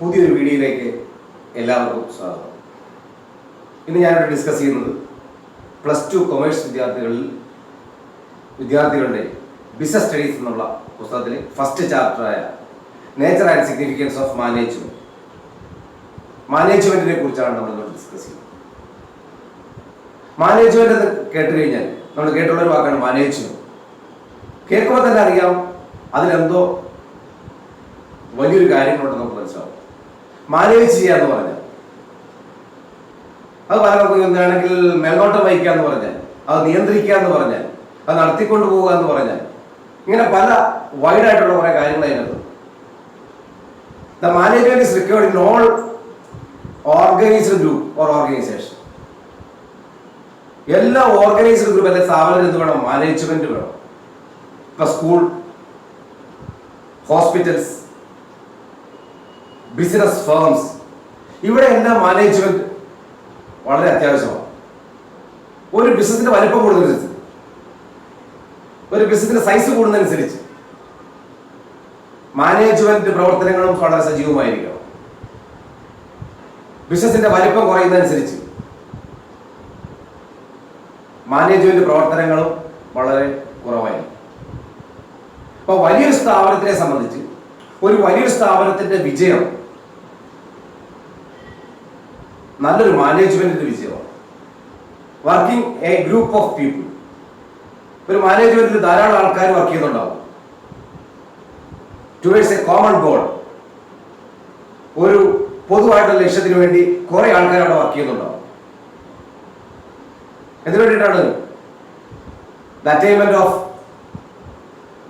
പുതിയൊരു വീഡിയോയിലേക്ക് എല്ലാവർക്കും സ്വാഗതം. ഇന്ന് ഞാനിവിടെ ഡിസ്കസ് ചെയ്യുന്നത് +2 കൊമേഴ്സ് വിദ്യാർത്ഥികളുടെ ബിസിനസ് സ്റ്റഡീസ് എന്നുള്ള പുസ്തകത്തിലെ ഫസ്റ്റ് ചാപ്റ്ററായ നേച്ചർ ആൻഡ് സിഗ്നിഫിക്കൻസ് ഓഫ് മാനേജ്മെന്റിനെ കുറിച്ചാണ് നമ്മൾ ഡിസ്കസ് ചെയ്യുന്നത്. മാനേജ്മെന്റ് എന്ന് കേട്ട് കഴിഞ്ഞാൽ നമ്മൾ കേട്ടുള്ളൊരു വാക്കാണ് മാനേജ്മെന്റ്. കേൾക്കുമ്പോൾ തന്നെ അറിയാം അതിലെന്തോ വലിയൊരു കാര്യങ്ങളുണ്ടെന്ന് നമുക്ക് മനസ്സിലാവും. മാനേജ് ചെയ്യുക എന്ന് പറഞ്ഞാൽ അത് പലർക്കും എന്താണെങ്കിൽ മേൽനോട്ടം വഹിക്കുക എന്ന് പറഞ്ഞാൽ, അത് നിയന്ത്രിക്കുക എന്ന് പറഞ്ഞാൽ, അത് നടത്തിക്കൊണ്ടു പോവുക എന്ന് പറഞ്ഞാൽ, ഇങ്ങനെ പല വൈഡായിട്ടുള്ള കുറെ കാര്യങ്ങൾ അതിനകത്ത്. The management is required in all organised group or organisation. എല്ലാ ഓർഗനൈസ്ഡ് ഗ്രൂപ്പ് അല്ലെങ്കിൽ സ്ഥാപനത്തിൽ എന്ത് വേണം? മാനേജ്മെന്റ് വേണം. ഇപ്പൊ സ്കൂൾ, ഹോസ്പിറ്റൽസ്, ബിസിനസ് ഫേംസ്, ഇവിടെ എല്ലാം മാനേജ്മെന്റ് വളരെ അത്യാവശ്യമാണ്. ഒരു ബിസിനസിന്റെ വലിപ്പം കൂടുന്നതനുസരിച്ച്, ഒരു ബിസിനസിന്റെ സൈസ് കൂടുന്നതനുസരിച്ച് മാനേജ്മെന്റ് പ്രവർത്തനങ്ങളും വളരെ സജീവമായിരിക്കണം. ബിസിനസിന്റെ വലിപ്പം കുറയുന്നതനുസരിച്ച് മാനേജ്മെന്റ് പ്രവർത്തനങ്ങളും വളരെ കുറവായിരിക്കും. അപ്പൊ വലിയൊരു സ്ഥാപനത്തിനെ സംബന്ധിച്ച് ഒരു വലിയൊരു സ്ഥാപനത്തിന്റെ വിജയം നല്ലൊരു മാനേജ്മെന്റിന്റെ വിജയമാണ്. Working A group of people. ഒരു മാനേജ്മെന്റിൽ ധാരാളം ആൾക്കാർ വർക്ക് ചെയ്യുന്നുണ്ടാവും. ടുവേഴ്സ് എ കോമൺ ഗോൾ, ഒരു പൊതുവായിട്ടുള്ള ലക്ഷ്യത്തിന് വേണ്ടി കുറെ ആൾക്കാർ അവിടെ വർക്ക് ചെയ്യുന്നുണ്ടാവും. എന്തിനു വേണ്ടിയിട്ടാണ്? The attainment of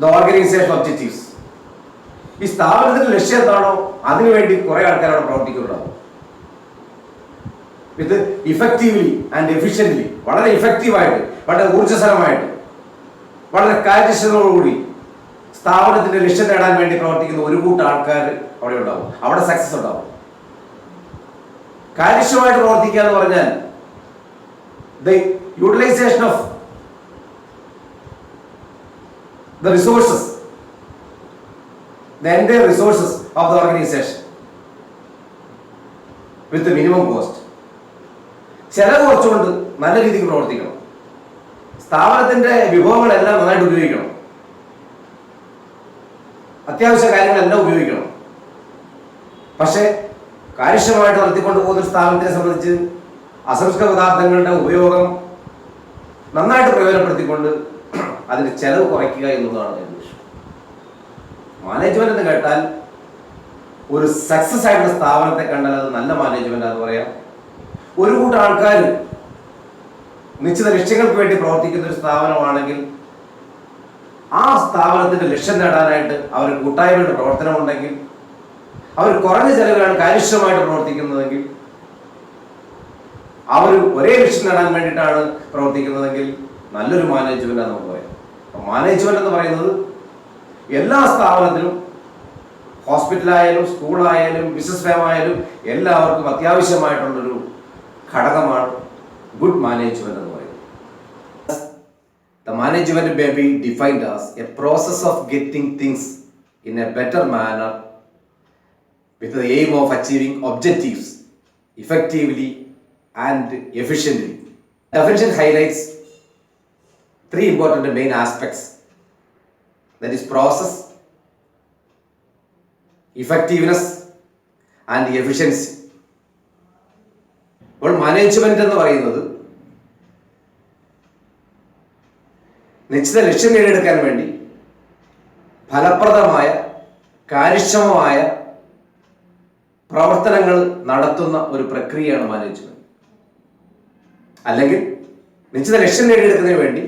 the organisation objectives. ഈ സ്ഥാപനത്തിന്റെ ലക്ഷ്യം എന്താണോ അതിനുവേണ്ടി കുറെ ആൾക്കാർ അവിടെ പ്രവർത്തിക്കുന്നുണ്ടാവും. ഇത് ഇഫക്റ്റീവ്ലി ആൻഡ് എഫിഷ്യന്റ്ലി, വളരെ ഇഫക്റ്റീവായിട്ട്, വളരെ ഊർജ്ജസ്വലമായിട്ട്, വളരെ കാര്യക്ഷമതയോടുകൂടി സ്ഥാപനത്തിന്റെ ലക്ഷ്യം നേടാൻ വേണ്ടി പ്രവർത്തിക്കുന്ന ഒരു കൂട്ടം ആൾക്കാർ അവിടെ ഉണ്ടാവും. അവിടെ സക്സസ് ഉണ്ടാവും. കാര്യക്ഷമമായിട്ട് പ്രവർത്തിക്കുക എന്ന് പറഞ്ഞാൽ the utilisation of the resources, the entire resources of the organization with the minimum cost. ചെലവ് കുറച്ചുകൊണ്ട് നല്ല രീതിക്ക് പ്രവർത്തിക്കണം. സ്ഥാപനത്തിന്റെ വിഭവങ്ങളെല്ലാം നന്നായിട്ട് ഉപയോഗിക്കണം. അത്യാവശ്യ കാര്യങ്ങളെല്ലാം ഉപയോഗിക്കണം. പക്ഷെ കാര്യക്ഷമമായിട്ട് നടത്തിക്കൊണ്ട് പോകുന്ന സ്ഥാപനത്തിനെ സംബന്ധിച്ച് അസംസ്കൃത പദാർത്ഥങ്ങളുടെ ഉപയോഗം നന്നായിട്ട് പ്രയോജനപ്പെടുത്തിക്കൊണ്ട് അതിന്റെ ചെലവ് കുറയ്ക്കുക എന്നുള്ളതാണ് എൻ്റെ ലക്ഷ്യം. മാനേജ്മെന്റ് എന്ന് കേട്ടാൽ ഒരു സക്സസ് ആയിട്ടുള്ള സ്ഥാപനത്തെ കണ്ടാൽ അത് നല്ല മാനേജ്മെന്റ് എന്ന് പറയാം. ഒരു കൂട്ടം ആൾക്കാർ നിശ്ചിത ലക്ഷ്യങ്ങൾക്ക് വേണ്ടി പ്രവർത്തിക്കുന്ന ഒരു സ്ഥാപനമാണെങ്കിൽ ആ സ്ഥാപനത്തിന്റെ ലക്ഷ്യം നേടാനായിട്ട് അവർ കൂട്ടായ്മയുടെ പ്രവർത്തനം ഉണ്ടെങ്കിൽ, അവർ കുറഞ്ഞ ചെലവിലാണ് കാര്യക്ഷമമായിട്ട് പ്രവർത്തിക്കുന്നതെങ്കിൽ, അവർ ഒരേ ലക്ഷ്യം നേടാൻ വേണ്ടിയിട്ടാണ് പ്രവർത്തിക്കുന്നതെങ്കിൽ നല്ലൊരു മാനേജ്മെന്റ് നമുക്ക് പറയാം. മാനേജ്മെന്റ് എന്ന് പറയുന്നത് എല്ലാ സ്ഥാപനത്തിലും, ഹോസ്പിറ്റലായാലും സ്കൂളായാലും ബിസിനസ് ഫേമായാലും എല്ലാവർക്കും അത്യാവശ്യമായിട്ടുള്ളൊരു ഘടകമാണ് ഗുഡ് മാനേജ്മെന്റ് എന്ന് പറയുന്നത്. The management may be defined as a process of getting things in a better manner with the aim of achieving objectives effectively and efficiently. Definition highlights 3 important main aspects. That is process, effectiveness and efficiency. അപ്പോൾ management എന്ന് പറയുന്നത് നിശ്ചിത ലക്ഷ്യം നേടിയെടുക്കാൻ വേണ്ടി ഫലപ്രദമായ കാര്യക്ഷമമായ പ്രവർത്തനങ്ങൾ നടത്തുന്ന ഒരു പ്രക്രിയയാണ് മാനേജ്മെന്റ്. അല്ലെങ്കിൽ നിശ്ചിത ലക്ഷ്യം നേടിയെടുക്കുന്നതിന് വേണ്ടി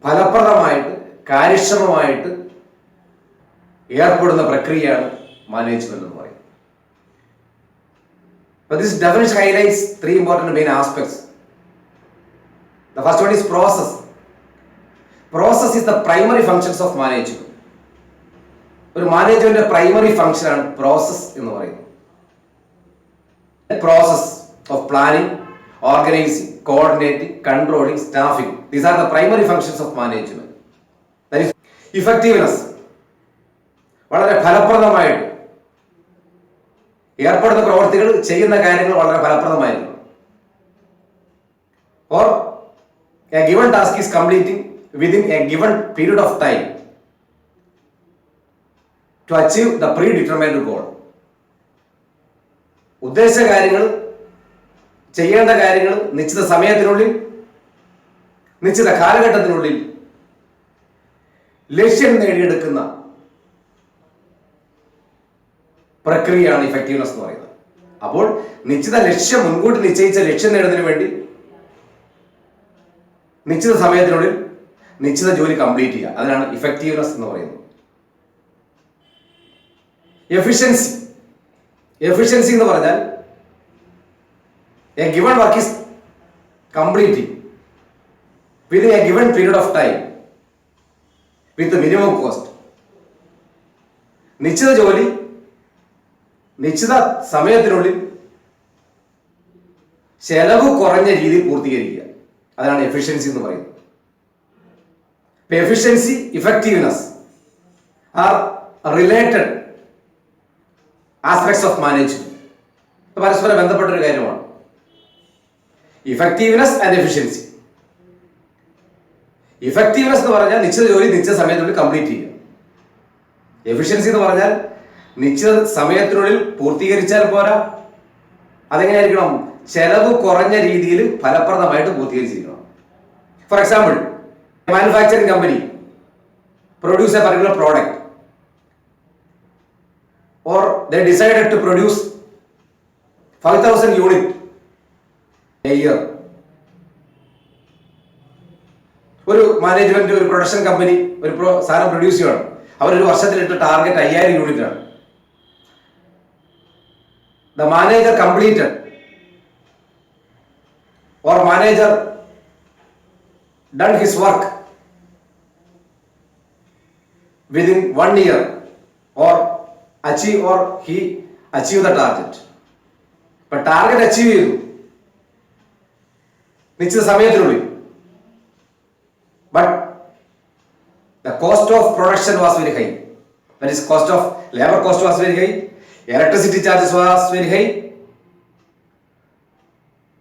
ഫലപ്രദമായിട്ട് കാര്യക്ഷമമായിട്ട് ഏർപ്പെടുന്ന പ്രക്രിയയാണ് മാനേജ്മെന്റ് എന്ന് പറയുന്നത്. But this definition highlights 3 important main aspects. The first one is process. Process is the primary functions of management. ഒരു മാനേജ്മെന്റിന്റെ പ്രൈമറി ഫംഗ്ഷൻ ആണ് പ്രോസസ് എന്ന് പറയുന്നത്. Process of planning, organizing, coordinating, controlling, staffing. These are the primary functions of management. That is effectiveness. വളരെ ഫലപ്രദമായിട്ട് ഏർപ്പെടുന്ന പ്രവർത്തികൾ, ചെയ്യുന്ന കാര്യങ്ങൾ വളരെ ഫലപ്രദമായിരിക്കണം. Or a given task is completing within a given period of time to achieve the predetermined goal. ഉദ്ദേശ കാര്യങ്ങൾ, ചെയ്യേണ്ട കാര്യങ്ങൾ നിശ്ചിത സമയത്തിനുള്ളിൽ, നിശ്ചിത കാലഘട്ടത്തിനുള്ളിൽ ലക്ഷ്യം നേടിയെടുക്കുന്ന പ്രക്രിയയാണ് ഇഫക്റ്റീവ്നെസ് എന്ന് പറയുന്നത്. അപ്പോൾ നിശ്ചിത ലക്ഷ്യം, മുൻകൂട്ടി നിശ്ചയിച്ച ലക്ഷ്യം നേടുന്നതിന് വേണ്ടി നിശ്ചിത സമയത്തിനുള്ളിൽ നിശ്ചിത ജോലി കംപ്ലീറ്റ് ചെയ്യുക, അതിനാണ് ഇഫക്റ്റീവ്നെസ് എന്ന് പറയുന്നത്. എഫിഷ്യൻസി. എഫിഷ്യൻസി എന്ന് പറഞ്ഞാൽ A given work is completing within A given period of time with minimum cost. നിശ്ചിത ജോലി നിശ്ചിത സമയത്തിനുള്ളിൽ ചെലവ് കുറഞ്ഞ രീതിയിൽ പൂർത്തീകരിക്കുക, അതാണ് എഫിഷ്യൻസി എന്ന് പറയുന്നത്. Efficiency, effectiveness are related aspects of management. പരസ്പരം ബന്ധപ്പെട്ട ഒരു കാര്യമാണ് ഇഫക്റ്റീവ്നെസ് ആൻഡ് എഫിഷ്യൻസി. ഇഫക്റ്റീവ്നെസ് എന്ന് പറഞ്ഞാൽ നിശ്ചിത ജോലി നിശ്ചിത സമയത്തിനുള്ളിൽ കംപ്ലീറ്റ് ചെയ്യുക. എഫിഷ്യൻസി എന്ന് പറഞ്ഞാൽ നിശ്ചിത സമയത്തിനുള്ളിൽ പൂർത്തീകരിച്ചാൽ പോരാ, അതെങ്ങനെയായിരിക്കണം? ചെലവ് കുറഞ്ഞ രീതിയിൽ ഫലപ്രദമായിട്ട് പൂർത്തീകരിച്ചിരിക്കണം. For example, manufacturing company produce a particular product, or they decided to produce 5,000 units a year. ഒരു മാനേജ്മെന്റ്, ഒരു പ്രൊഡക്ഷൻ കമ്പനി ഒരു സാധനം പ്രൊഡ്യൂസ് ചെയ്യണം. അവരൊരു വർഷത്തിലിട്ട് ടാർഗറ്റ് 5,000 യൂണിറ്റ് ആണ്. The manager completed or manager done his work within 1 year or he achieved the target. But target achieve ചെയ്തു നിശ്ചിത സമയത്തിനുള്ളിൽ. But the cost of production was very high. That is, cost of labor cost was very high, electricity charges was very high,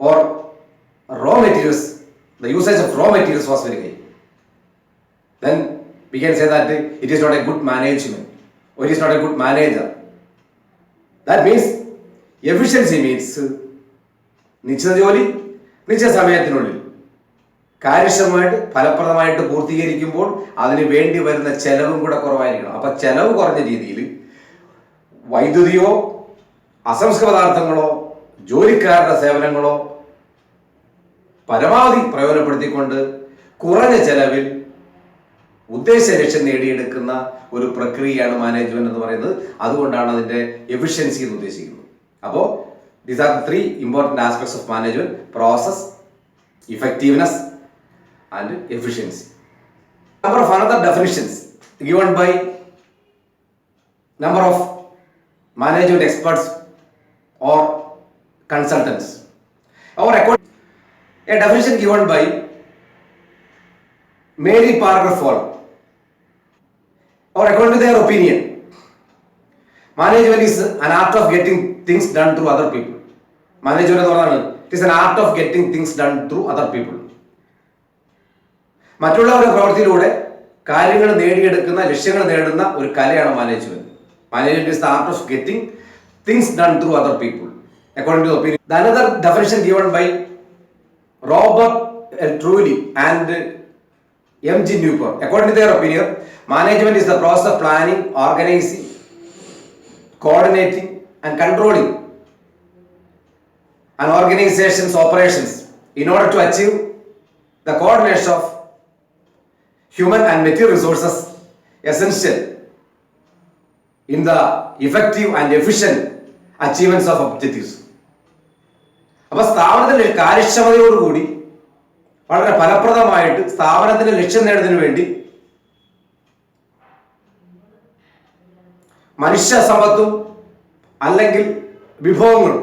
or raw materials, the usage of raw materials was very high. Then we can say that it is not a good management, or it is not a good manager. That means efficiency means നിശ്ചിത ജോലി നിശ്ചിത സമയത്തിനുള്ളിൽ കാര്യക്ഷമമായിട്ട് ഫലപ്രദമായിട്ട് പൂർത്തീകരിക്കുമ്പോൾ അതിന് വേണ്ടി വരുന്ന ചെലവും കൂടെ കുറവായിരിക്കണം. അപ്പൊ ചെലവ് കുറഞ്ഞ രീതിയിൽ വൈദ്യുതിയോ അസംസ്കൃത പദാർത്ഥങ്ങളോ ജോലിക്കാരുടെ സേവനങ്ങളോ പരമാവധി പ്രയോജനപ്പെടുത്തിക്കൊണ്ട് കുറഞ്ഞ ചെലവിൽ ഉദ്ദേശ ലക്ഷ്യം നേടിയെടുക്കുന്ന ഒരു പ്രക്രിയയാണ് മാനേജ്മെന്റ് എന്ന് പറയുന്നത്. അതുകൊണ്ടാണ് അതിന്റെ എഫിഷ്യൻസി എന്ന് ഉദ്ദേശിക്കുന്നത്. അപ്പോൾ these are 3 important aspects of management: process, effectiveness and efficiency. Number of another definitions given by number of management experts or consultants. Our a definition given by Mary Parker Fall, or according to their opinion, management is an art of getting things done through other people. Management എന്ന് പറഞ്ഞാൽ it is an art of getting things done through other people. മറ്റുള്ളവരുടെ പ്രവൃത്തിയിലൂടെ കാര്യങ്ങൾ നേടിയെടുക്കുന്ന, ലക്ഷ്യങ്ങൾ നേടുന്ന ഒരു കലയാണ് management. Management is the art of getting things done through other people, according to the opinion. The another definition given by Robert L. Trulli and M.G. Newport, according to their opinion, management is the process of planning, organizing, coordinating and controlling an organization's operations in order to achieve the coordination of human and material resources essential in the effective and efficient achievements of objectives. അപ്പൊ സ്ഥാപനത്തിന്റെ കാര്യക്ഷമതയോടുകൂടി വളരെ ഫലപ്രദമായിട്ട് സ്ഥാപനത്തിന്റെ ലക്ഷ്യം നേടുന്നതിന് വേണ്ടി മനുഷ്യ സമ്പത്തും അല്ലെങ്കിൽ വിഭവങ്ങളും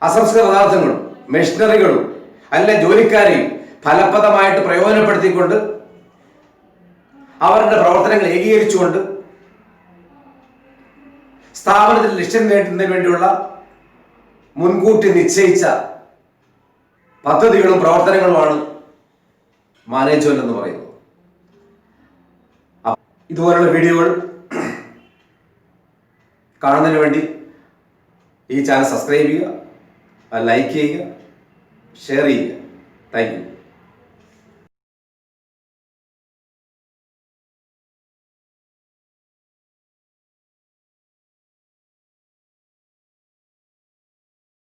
അസംസ്കൃത പദാർത്ഥങ്ങളും മെഷീനറികളും അല്ലെങ്കിൽ ജോലിക്കാരെയും ഫലപ്രദമായിട്ട് പ്രയോജനപ്പെടുത്തിക്കൊണ്ട് അവരുടെ പ്രവർത്തനങ്ങൾ ഏകീകരിച്ചുകൊണ്ട് സ്ഥാപനത്തിൽ ലക്ഷ്യം നേടുന്നതിന് വേണ്ടിയുള്ള മുൻകൂട്ടി നിശ്ചയിച്ച പദ്ധതികളും പ്രവർത്തനങ്ങളുമാണ് മാനേജ്മെന്റ് എന്ന് പറയുന്നത്. ഇതുപോലുള്ള വീഡിയോകൾ കാണുന്നതിന് വേണ്ടി ഈ ചാനൽ സബ്സ്ക്രൈബ് ചെയ്യുക, ലൈക്ക് ചെയ്യുക, ഷെയർ ചെയ്യുക. Thank you.